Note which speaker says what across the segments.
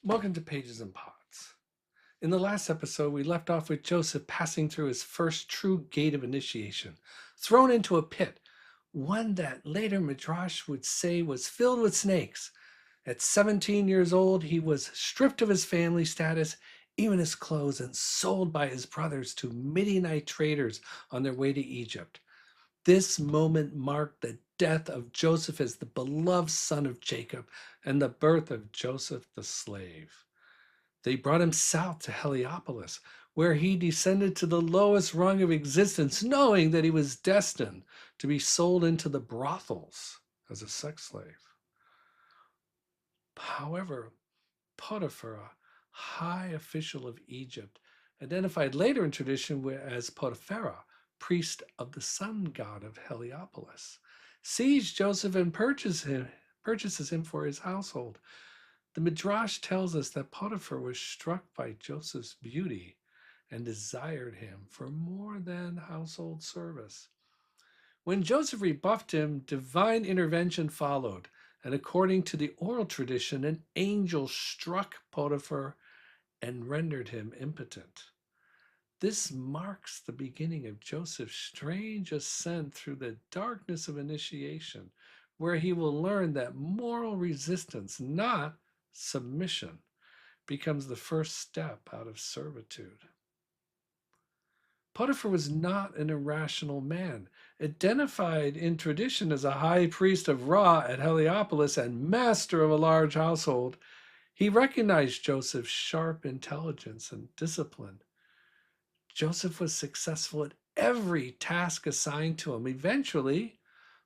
Speaker 1: Welcome to Pages and Pots. In the last episode, we left off with Joseph passing through his first true gate of initiation, thrown into a pit, one that later Midrash would say was filled with snakes. At 17 years old, he was stripped of his family status, even his clothes, and sold by his brothers to Midianite traders on their way to Egypt. This moment marked the death of Joseph as the beloved son of Jacob and the birth of Joseph the slave. They brought him south to Heliopolis, where he descended to the lowest rung of existence, knowing that he was destined to be sold into the brothels as a sex slave. However, Potiphar, a high official of Egypt, identified later in tradition as Potiphar, priest of the sun god of Heliopolis, sees Joseph and purchases him for his household. The Midrash tells us that Potiphar was struck by Joseph's beauty and desired him for more than household service. When Joseph rebuffed him, divine intervention followed, and according to the oral tradition, an angel struck Potiphar and rendered him impotent. This marks the beginning of Joseph's strange ascent through the darkness of initiation, where he will learn that moral resistance, not submission, becomes the first step out of servitude. Potiphar was not an irrational man. Identified in tradition as a high priest of Ra at Heliopolis and master of a large household, he recognized Joseph's sharp intelligence and discipline. Joseph was successful at every task assigned to him. Eventually,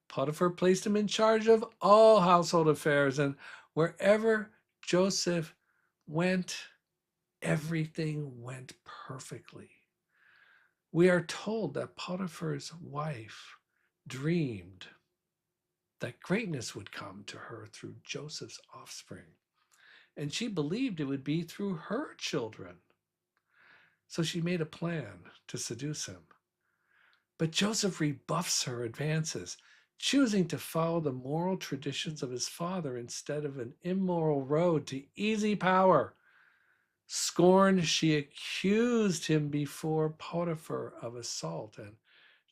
Speaker 1: Potiphar placed him in charge of all household affairs, and wherever Joseph went, everything went perfectly. We are told that Potiphar's wife dreamed that greatness would come to her through Joseph's offspring, and she believed it would be through her children. So she made a plan to seduce him. But Joseph rebuffs her advances, choosing to follow the moral traditions of his father instead of an immoral road to easy power. Scorned, she accused him before Potiphar of assault, and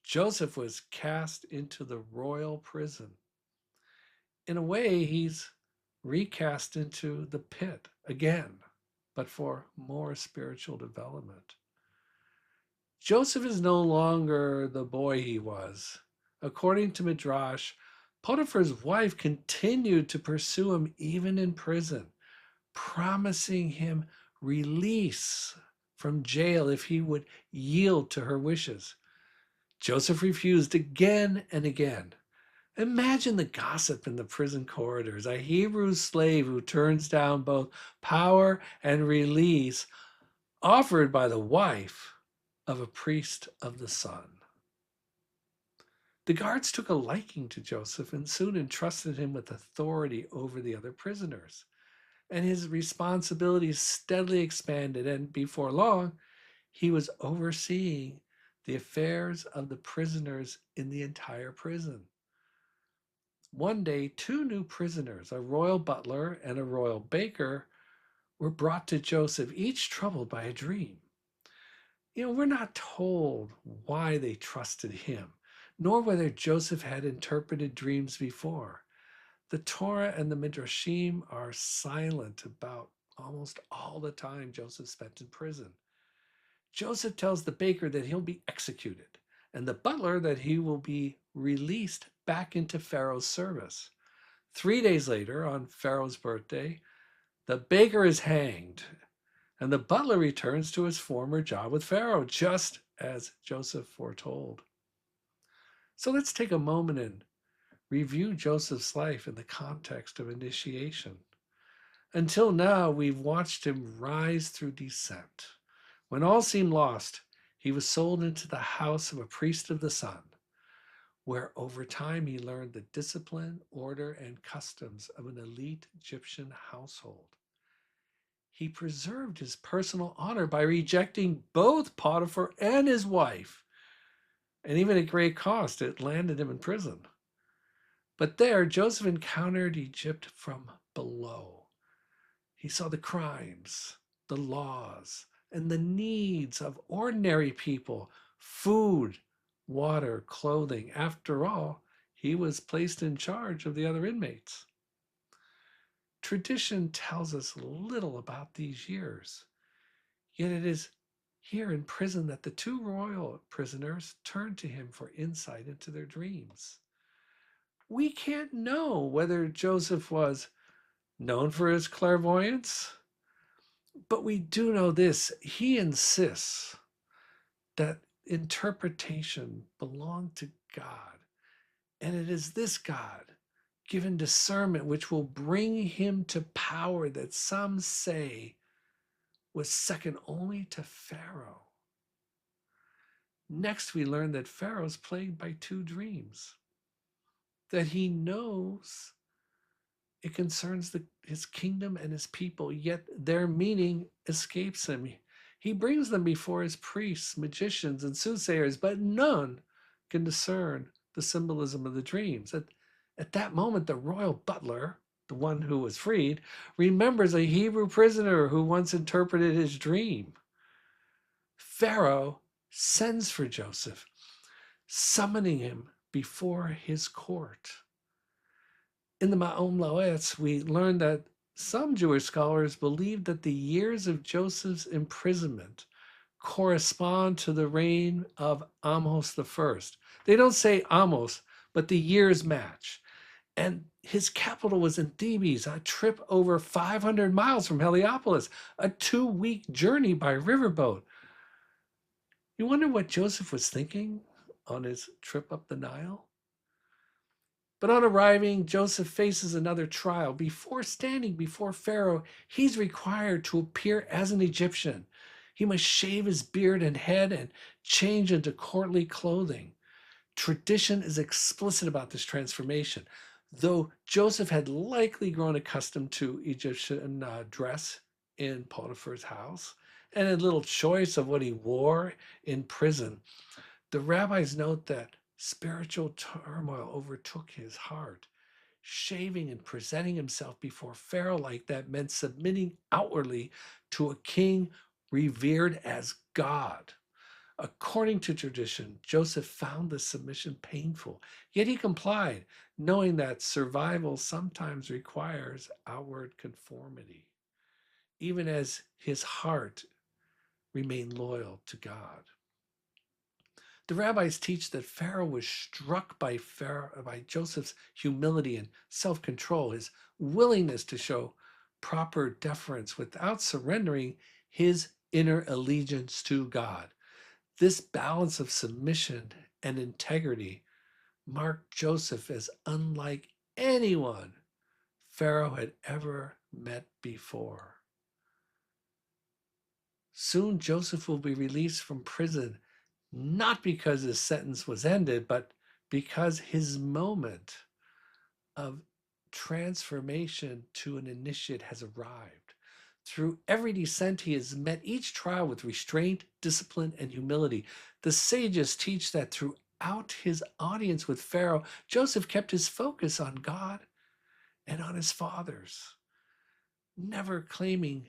Speaker 1: Joseph was cast into the royal prison. In a way, he's recast into the pit again, but for more spiritual development. Joseph is no longer the boy he was. According to Midrash, Potiphar's wife continued to pursue him even in prison, promising him release from jail if he would yield to her wishes. Joseph refused again and again. Imagine the gossip in the prison corridors, a Hebrew slave who turns down both power and release offered by the wife of a priest of the sun. The guards took a liking to Joseph and soon entrusted him with authority over the other prisoners. And his responsibilities steadily expanded, and before long, he was overseeing the affairs of the prisoners in the entire prison. One day, two new prisoners, a royal butler and a royal baker, were brought to Joseph, each troubled by a dream. We're not told why they trusted him, nor whether Joseph had interpreted dreams before. The Torah and the Midrashim are silent about almost all the time Joseph spent in prison. Joseph tells the baker that he'll be executed, and the butler that he will be released back into Pharaoh's service. 3 days later, on Pharaoh's birthday, the baker is hanged, and the butler returns to his former job with Pharaoh, just as Joseph foretold. So let's take a moment and review Joseph's life in the context of initiation. Until now, we've watched him rise through descent. When all seemed lost, he was sold into the house of a priest of the sun, where over time he learned the discipline, order, and customs of an elite Egyptian household. He preserved his personal honor by rejecting both Potiphar and his wife, and even at great cost, it landed him in prison. But there, Joseph encountered Egypt from below. He saw the crimes, the laws, and the needs of ordinary people: food, water, clothing. After all, he was placed in charge of the other inmates. Tradition tells us little about these years, yet it is here in prison that the two royal prisoners turn to him for insight into their dreams. We can't know whether Joseph was known for his clairvoyance, but we do know this: he insists that interpretation belonged to God, and it is this God given discernment which will bring him to power that some say was second only to Pharaoh. Next, we learn that Pharaoh is plagued by two dreams, that he knows it concerns his kingdom and his people, yet their meaning escapes him. He brings them before his priests, magicians, and soothsayers, but none can discern the symbolism of the dreams. At that moment, the royal butler, the one who was freed, remembers a Hebrew prisoner who once interpreted his dream. Pharaoh sends for Joseph, summoning him before his court. In the Ma'om Laetz, we learn that some Jewish scholars believe that the years of Joseph's imprisonment correspond to the reign of Ahmose I. They don't say Ahmose, but the years match. And his capital was in Thebes, a trip over 500 miles from Heliopolis, a 2-week journey by riverboat. You wonder what Joseph was thinking on his trip up the Nile? But on arriving, Joseph faces another trial. Before standing before Pharaoh, he's required to appear as an Egyptian. He must shave his beard and head and change into courtly clothing. Tradition is explicit about this transformation. Though Joseph had likely grown accustomed to Egyptian dress in Potiphar's house and had little choice of what he wore in prison, the rabbis note that spiritual turmoil overtook his heart. Shaving and presenting himself before Pharaoh like that meant submitting outwardly to a king revered as God. According to tradition, Joseph found this submission painful, yet he complied, knowing that survival sometimes requires outward conformity, even as his heart remained loyal to God. The rabbis teach that Pharaoh was struck by Joseph's humility and self-control, his willingness to show proper deference without surrendering his inner allegiance to God. This balance of submission and integrity marked Joseph as unlike anyone Pharaoh had ever met before. Soon Joseph will be released from prison, not because his sentence was ended, but because his moment of transformation to an initiate has arrived. Through every descent, he has met each trial with restraint, discipline, and humility. The sages teach that throughout his audience with Pharaoh, Joseph kept his focus on God and on his fathers, never claiming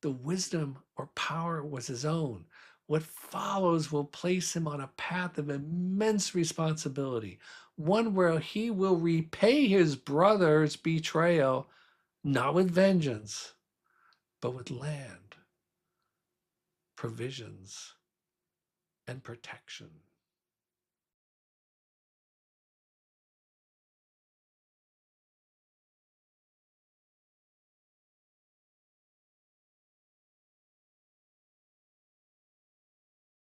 Speaker 1: the wisdom or power was his own. What follows will place him on a path of immense responsibility, one where he will repay his brother's betrayal, not with vengeance, but with land, provisions, and protection.